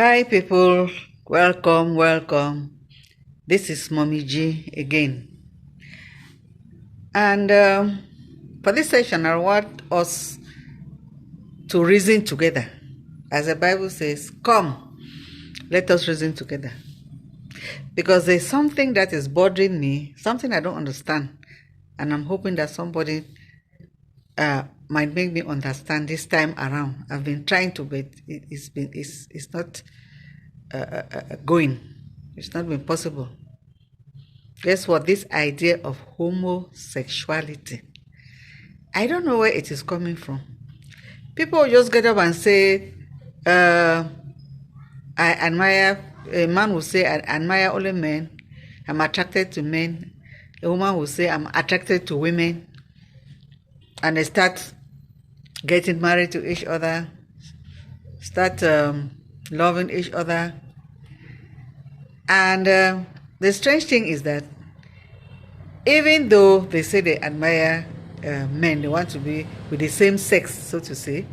Hi, people. Welcome, welcome. This is Mommy G again. And for this session, I want us to reason together. As the Bible says, come, let us reason together. Because there's something that is bothering me, something I don't understand. And I'm hoping that somebody might make me understand this time around. I've been trying to, but it's not going. It's not been possible. Guess what? This idea of homosexuality. I don't know where it is coming from. People just get up and say, I admire, a man will say, I admire only men. I'm attracted to men. A woman will say, I'm attracted to women. And they start getting married to each other, start loving each other. And the strange thing is that even though they say they admire men, they want to be with the same sex, so to say,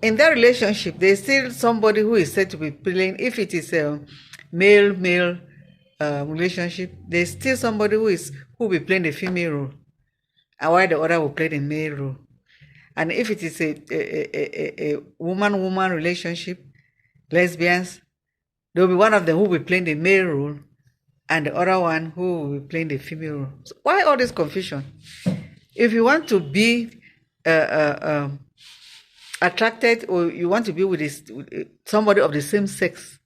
in that relationship, there's still somebody who is said to be playing. If it is a male-male relationship, there's still somebody who will be playing the female role, and while the other will play the male role. And if it is a woman-woman relationship, lesbians, there will be one of them who will be playing the male role, and the other one who will be playing the female role. So why all this confusion? If you want to be attracted, or you want to be with somebody of the same sex,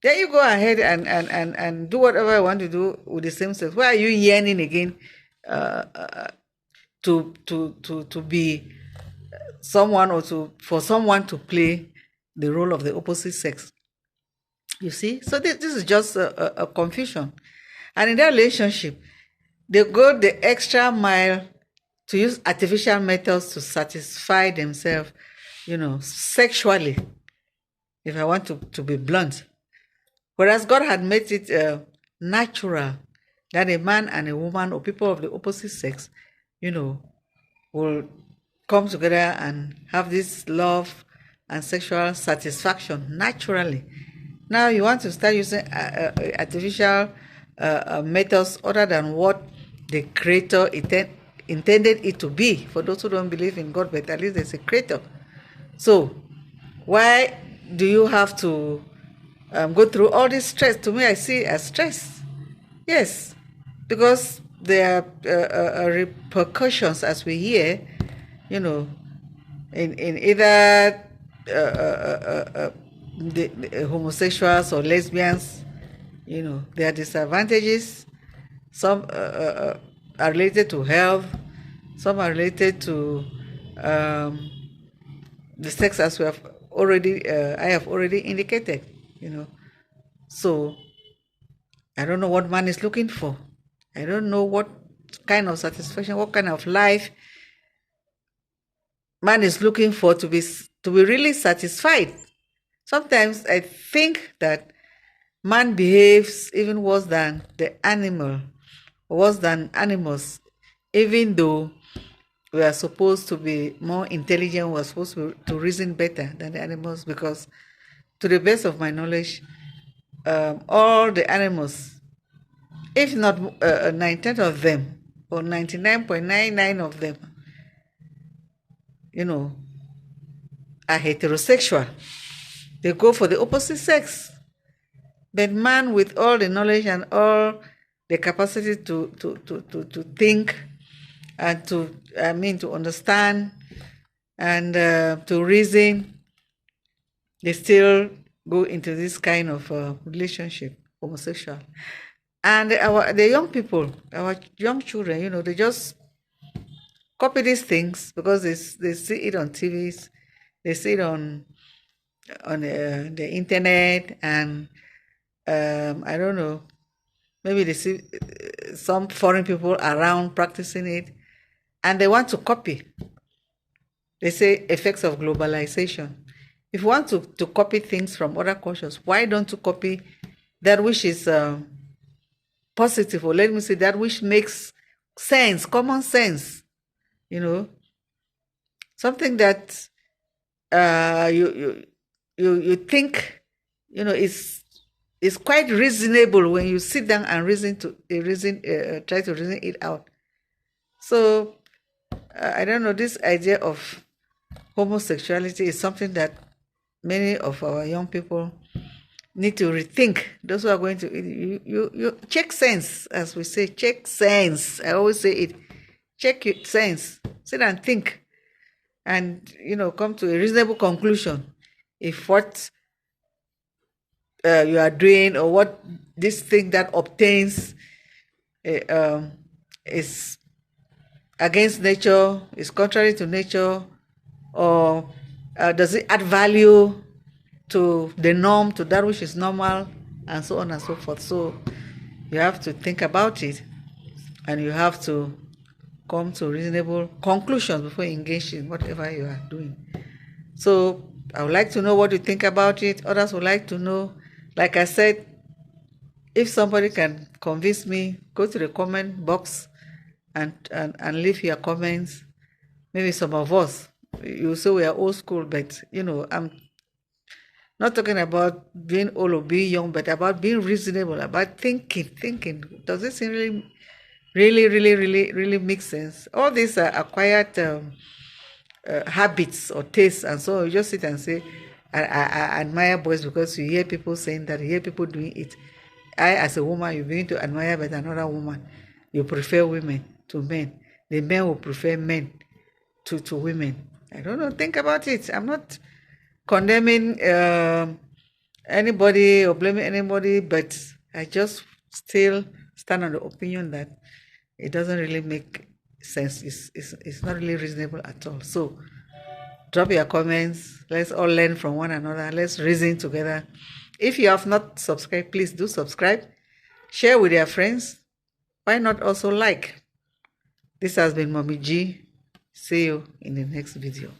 then you go ahead and do whatever you want to do with the same sex. Why are you yearning again to be someone, or for someone to play the role of the opposite sex? You see? So this is just a confusion. And in that relationship, they go the extra mile to use artificial methods to satisfy themselves, sexually, if I want to be blunt. Whereas God had made it natural that a man and a woman, or people of the opposite sex, will come together and have this love and sexual satisfaction naturally. Now you want to start using artificial methods other than what the Creator intended it to be. For those who don't believe in God, but at least there's a Creator. So why do you have to go through all this stress? To me, I see it as stress. Yes, because there are repercussions, as we hear, in either the homosexuals or lesbians. There are disadvantages. Some are related to health. Some are related to the sex, as I have already indicated. So I don't know what man is looking for. I don't know what kind of satisfaction, what kind of life man is looking for to be really satisfied. Sometimes I think that man behaves even worse than worse than animals, even though we are supposed to be more intelligent, we are supposed to reason better than the animals, because to the best of my knowledge, all the animals, if not 90% of them, or 99.99 of them, are heterosexual. They go for the opposite sex. But man, with all the knowledge and all the capacity to think and to understand and to reason, they still go into this kind of relationship, homosexual. And the young people, our young children, they just copy these things because they see it on TVs, they see it on the internet, and I don't know, maybe they see some foreign people around practicing it, and they want to copy. They say effects of globalization. If you want to copy things from other cultures, why don't you copy that which is positive, or let me say that which makes sense, common sense, something that you think, it's quite reasonable when you sit down and try to reason it out. So I don't know, this idea of homosexuality is something that many of our young people need to rethink. Those who are going to, you check sense, as we say, check sense. I always say it, check your sense, sit and think, and come to a reasonable conclusion. If what you are doing, or what this thing that obtains is against nature, is contrary to nature, or does it add value to the norm, to that which is normal, and so on and so forth. So you have to think about it, and you have to come to reasonable conclusions before you engage in whatever you are doing. So I would like to know what you think about it. Others would like to know. Like I said, if somebody can convince me, go to the comment box and leave your comments. Maybe some of us, you say we are old school, but I'm not talking about being old or being young, but about being reasonable, about thinking. Does this really make sense? All these are acquired habits or tastes, and so you just sit and say, I admire boys because you hear people saying that, you hear people doing it. I, as a woman, you begin to admire but another woman. You prefer women to men. The men will prefer men to women. I don't know. Think about it. I'm not condemning anybody or blaming anybody, but I just still stand on the opinion that it doesn't really make sense. It's not really reasonable at all. So drop your comments. Let's all learn from one another. Let's reason together. If you have not subscribed, please do subscribe. Share with your friends. Why not also like? This has been Mommy G. See you in the next video.